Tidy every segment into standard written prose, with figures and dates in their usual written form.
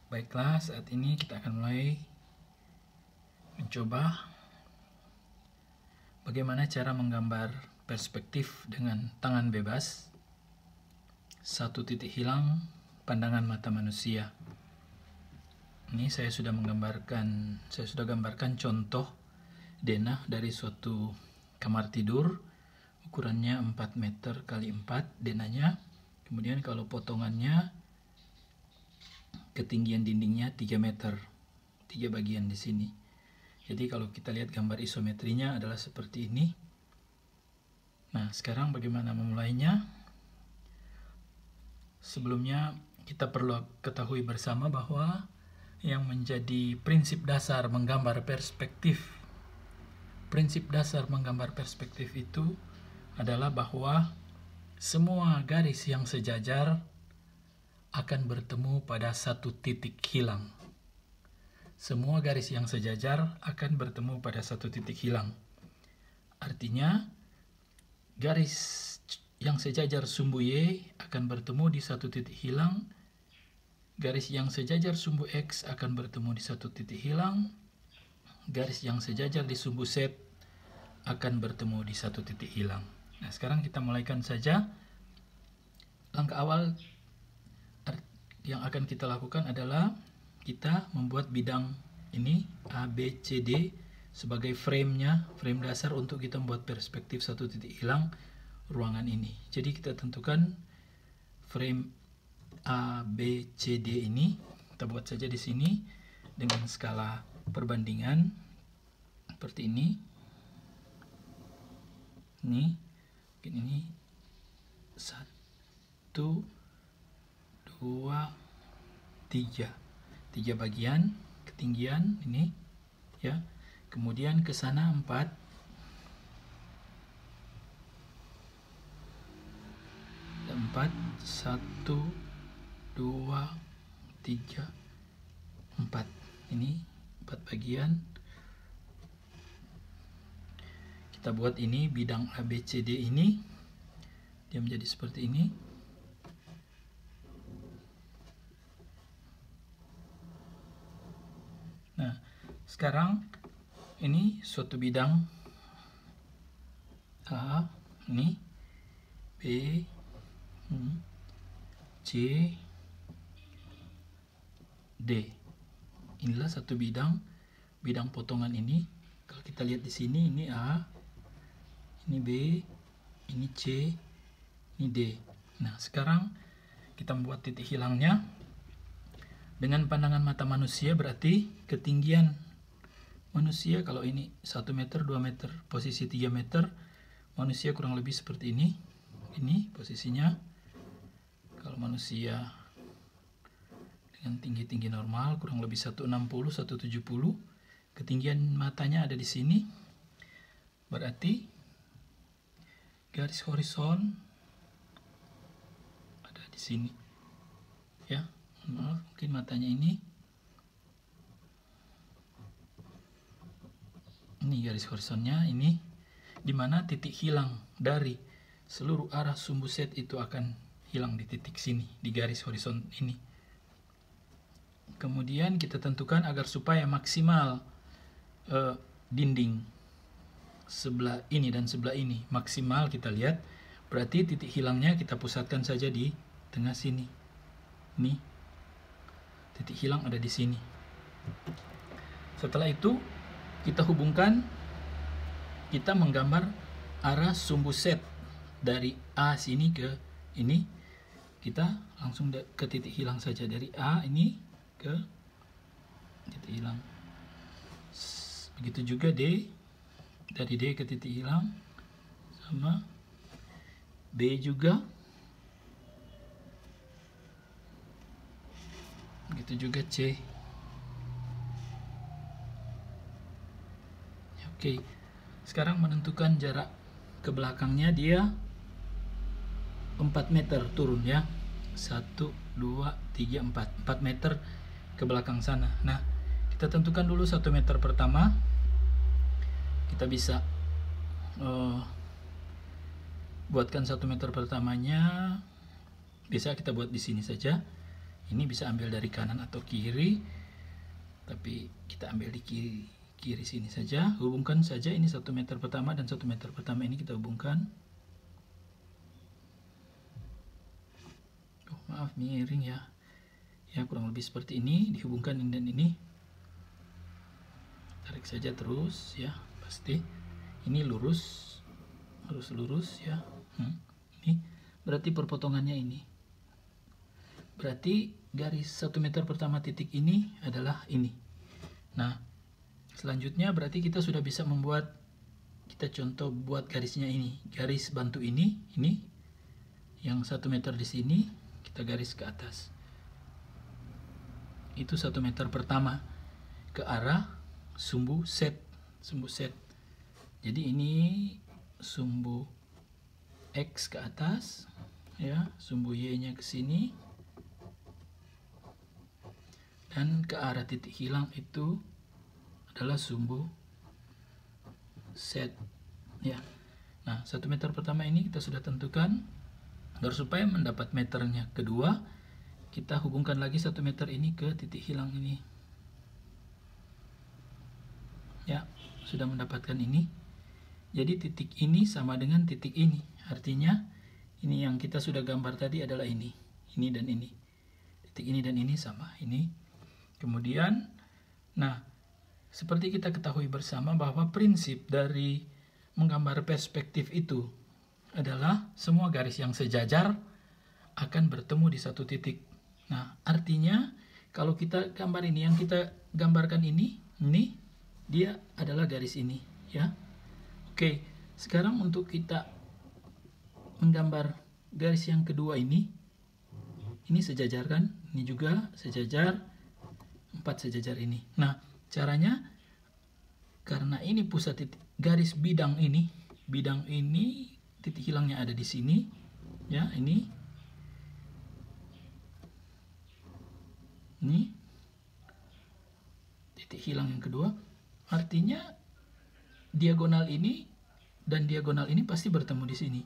Baiklah, saat ini kita akan mulai mencoba bagaimana cara menggambar perspektif dengan tangan bebas. Satu titik hilang pandangan mata manusia. Ini saya sudah gambarkan contoh denah dari suatu kamar tidur. Ukurannya 4 meter kali 4 denahnya. Kemudian kalau potongannya, ketinggian dindingnya 3 meter, 3 bagian di sini. Jadi kalau kita lihat gambar isometrinya adalah seperti ini. Nah, sekarang bagaimana memulainya? Sebelumnya kita perlu ketahui bersama bahwa yang menjadi prinsip dasar menggambar perspektif, itu adalah bahwa semua garis yang sejajar akan bertemu pada satu titik hilang. Semua garis yang sejajar akan bertemu pada satu titik hilang. Artinya, garis yang sejajar sumbu Y akan bertemu di satu titik hilang. Garis yang sejajar sumbu X akan bertemu di satu titik hilang. Garis yang sejajar di sumbu Z akan bertemu di satu titik hilang. Nah, sekarang kita mulaikan saja. Langkah awal yang akan kita lakukan adalah kita membuat bidang ini A, B, C, D sebagai frame dasar untuk kita membuat perspektif satu titik hilang ruangan ini. Jadi kita tentukan frame A, B, C, D ini. Kita buat saja di sini dengan skala perbandingan seperti ini. Ini 1, 2, 3 bagian ketinggian ini ya. Kemudian ke sana 4, 1, 2, 3, 4. Ini 4 bagian. Kita buat ini bidang ABCD ini, dia menjadi seperti ini. Nah, sekarang ini suatu bidang A, ini B, C, D. Inilah satu bidang potongan ini. Kalau kita lihat di sini, ini A, ini B, ini C, ini D. Nah, sekarang kita membuat titik hilangnya. Dengan pandangan mata manusia berarti ketinggian manusia, kalau ini 1 meter, 2 meter, posisi 3 meter, manusia kurang lebih seperti ini. Ini posisinya. Kalau manusia dengan tinggi normal kurang lebih 160, 170. Ketinggian matanya ada di sini. Berarti garis horizon ada di sini. Ya. Maaf, mungkin matanya ini garis horizonnya ini, dimana titik hilang dari seluruh arah sumbu set itu akan hilang di titik sini, di garis horizon ini. Kemudian kita tentukan agar supaya maksimal dinding sebelah ini dan sebelah ini maksimal, kita lihat berarti titik hilangnya kita pusatkan saja di tengah sini. Ini titik hilang ada di sini. Setelah itu kita hubungkan, kita menggambar arah sumbu set dari A sini ke ini. Kita langsung ke titik hilang saja, dari A ini ke titik hilang. Begitu juga D, dari D ke titik hilang, sama B juga. Begitu juga C. Oke. Sekarang menentukan jarak ke belakangnya, dia 4 meter turun ya. 1, 2, 3, 4 meter ke belakang sana. Nah, kita tentukan dulu 1 meter pertama. Kita bisa buatkan 1 meter pertamanya. Bisa kita buat di sini saja. Ini bisa ambil dari kanan atau kiri, tapi kita ambil di kiri sini saja. Hubungkan saja ini 1 meter pertama dan 1 meter pertama ini kita hubungkan. Oh, maaf miring ya. Ya, kurang lebih seperti ini, dihubungkan ini dan ini. Tarik saja terus ya, pasti. Ini lurus, harus lurus ya. Ini berarti perpotongannya ini. Berarti garis 1 meter pertama titik ini adalah ini. Nah, selanjutnya berarti kita sudah bisa membuat, kita contoh buat garisnya ini. Garis bantu ini yang 1 meter di sini, kita garis ke atas. Itu 1 meter pertama ke arah sumbu set. Jadi ini sumbu X ke atas ya, sumbu Y-nya ke sini. Dan ke arah titik hilang itu adalah sumbu set ya. Nah, 1 meter pertama ini kita sudah tentukan. Agar supaya mendapat meternya kedua, kita hubungkan lagi 1 meter ini ke titik hilang ini. Ya, sudah mendapatkan ini. Jadi titik ini sama dengan titik ini. Artinya ini yang kita sudah gambar tadi adalah ini dan ini. Titik ini dan ini sama, ini. Kemudian, nah, seperti kita ketahui bersama bahwa prinsip dari menggambar perspektif itu adalah semua garis yang sejajar akan bertemu di satu titik. Nah, artinya kalau kita gambar ini, yang kita gambarkan ini dia adalah garis ini ya. Oke, sekarang untuk kita menggambar garis yang kedua ini sejajar kan? Ini juga sejajar, 4 sejajar ini. Nah, caranya karena ini pusat titik garis bidang ini titik hilangnya ada di sini ya, ini titik hilang yang kedua. Artinya diagonal ini dan diagonal ini pasti bertemu di sini.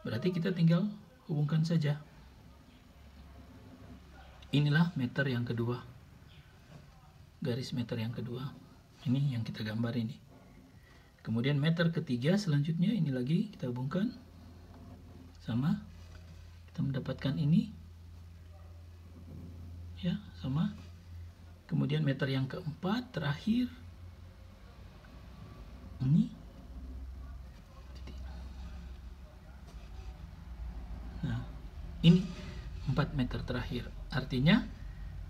Berarti kita tinggal hubungkan saja. Inilah meter yang kedua. Garis meter yang kedua. Ini yang kita gambar ini. Kemudian meter ketiga selanjutnya ini lagi kita hubungkan. Sama. Kita mendapatkan ini. Ya, sama. Kemudian meter yang keempat terakhir. Ini. Nah, ini 4 meter terakhir. Artinya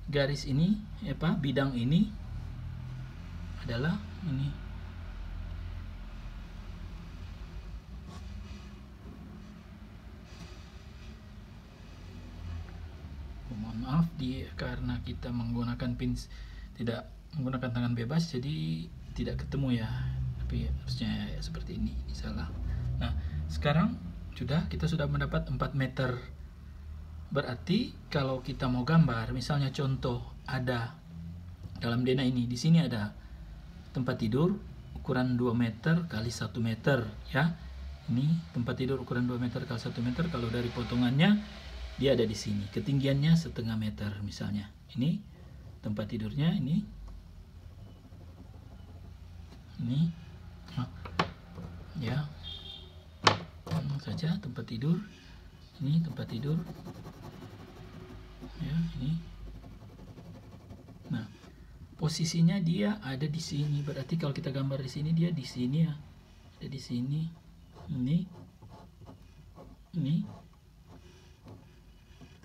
garis ini bidang ini adalah ini. Mohon maaf karena kita menggunakan pins, tidak menggunakan tangan bebas, jadi tidak ketemu ya. Tapi harusnya seperti ini salah. Nah, sekarang kita sudah mendapat 4 meter. Berarti kalau kita mau gambar, misalnya contoh ada dalam denah ini, di sini ada tempat tidur ukuran 2 meter kali 1 meter ya. Ini tempat tidur ukuran 2 meter kali 1 meter. Kalau dari potongannya dia ada di sini. Ketinggiannya 1/2 meter misalnya. Ini tempat tidurnya ini. Ya. Saja tempat tidur. Ini tempat tidur. Ya, ini. Nah, posisinya dia ada di sini. Berarti kalau kita gambar di sini, dia di sini ya. Ada di sini. Ini.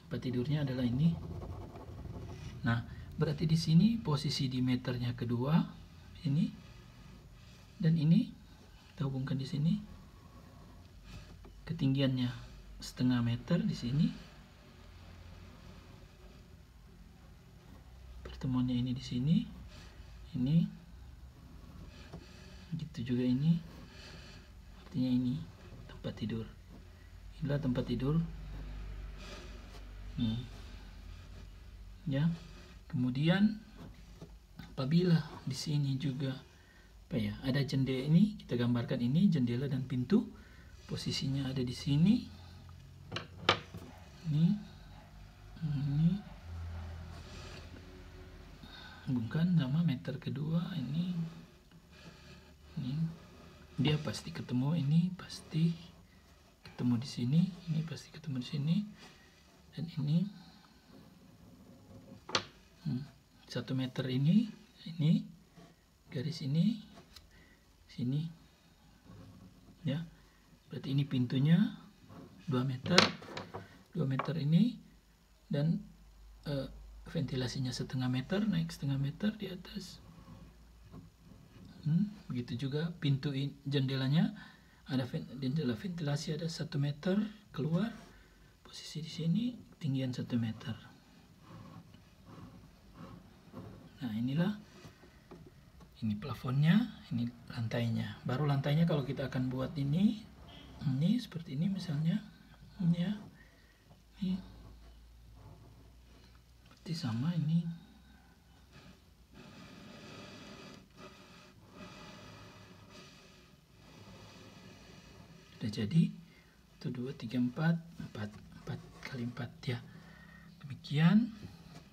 Tempat tidurnya adalah ini. Nah, berarti di sini posisi di meternya kedua ini dan ini kita hubungkan di sini. Ketinggiannya 1/2 meter di sini. Pertemuannya ini di sini. Ini. Gitu juga ini. Artinya ini tempat tidur. Inilah tempat tidur. Ya. Kemudian apabila di sini juga ada jendela, ini kita gambarkan ini jendela dan pintu. Posisinya ada di sini. Ini. hubungkan sama meter kedua ini dia pasti ketemu, ini pasti ketemu di sini, ini pasti ketemu di sini, dan ini 1 meter ini garis ini sini ya, berarti ini pintunya 2 meter ini, dan ventilasinya 1/2 meter, naik 1/2 meter di atas. Begitu juga pintu jendelanya, ada jendela ventilasi ada 1 meter keluar, posisi di sini, ketinggian 1 meter. Nah inilah, ini plafonnya, ini lantainya. Baru lantainya kalau kita akan buat ini seperti ini misalnya, ini ya, ini seperti sama ini. Sudah jadi, 1, 2, 3, 4 kali 4 ya. Demikian.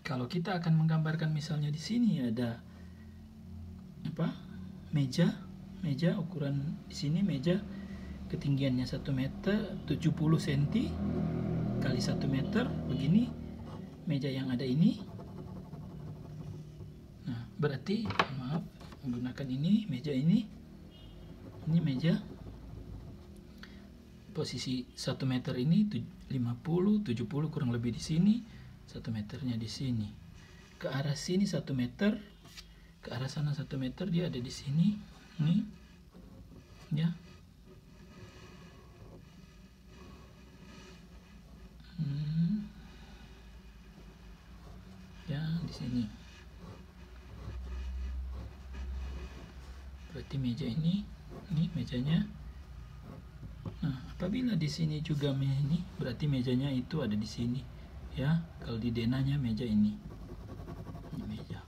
Kalau kita akan menggambarkan misalnya di sini ada meja ukuran di sini, meja ketinggiannya 1 meter 70 cm kali 1 meter begini meja yang ada ini. Nah, berarti maaf, menggunakan ini meja ini meja posisi 1 meter ini 50 70 kurang lebih di sini, 1 meternya di sini. Ke arah sini 1 meter, ke arah sana 1 meter, dia ada di sini. Nih. Ya. Ya, di sini. Berarti meja ini mejanya. Nah, apabila di sini juga ini, berarti mejanya itu ada di sini, ya. Kalau di denahnya meja ini meja.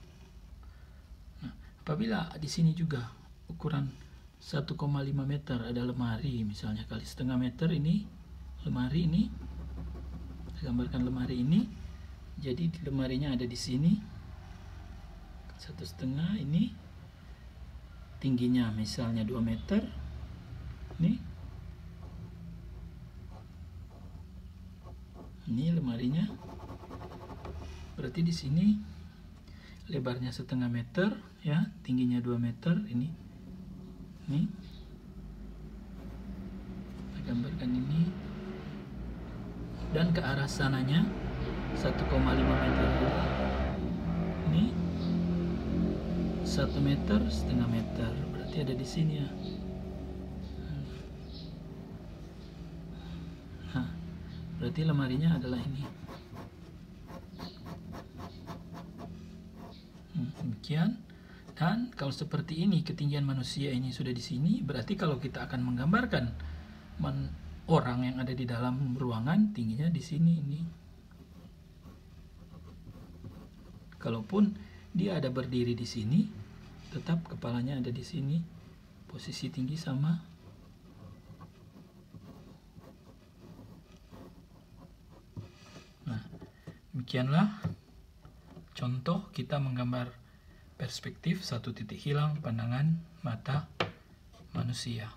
Nah, apabila di sini juga ukuran 1,5 meter ada lemari, misalnya kali 1/2 meter ini lemari ini, saya gambarkan lemari ini. Jadi di lemarinya ada di sini 1,5 ini, tingginya misalnya 2 meter nih. Ini lemarinya, berarti di sini lebarnya 1/2 meter ya, tingginya 2 meter ini. Nih, kita gambarkan ini, dan ke arah sananya 1,5 meter juga. Ini 1 meter 1/2 meter, berarti ada di sini ya. Berarti lemarinya adalah ini. Demikian. Dan kalau seperti ini ketinggian manusia ini sudah di sini, berarti kalau kita akan menggambarkan orang yang ada di dalam ruangan, tingginya di sini ini. Kalaupun dia ada berdiri di sini, tetap kepalanya ada di sini, posisi tinggi sama. Demikianlah contoh kita menggambar perspektif 1 titik hilang pandangan mata manusia.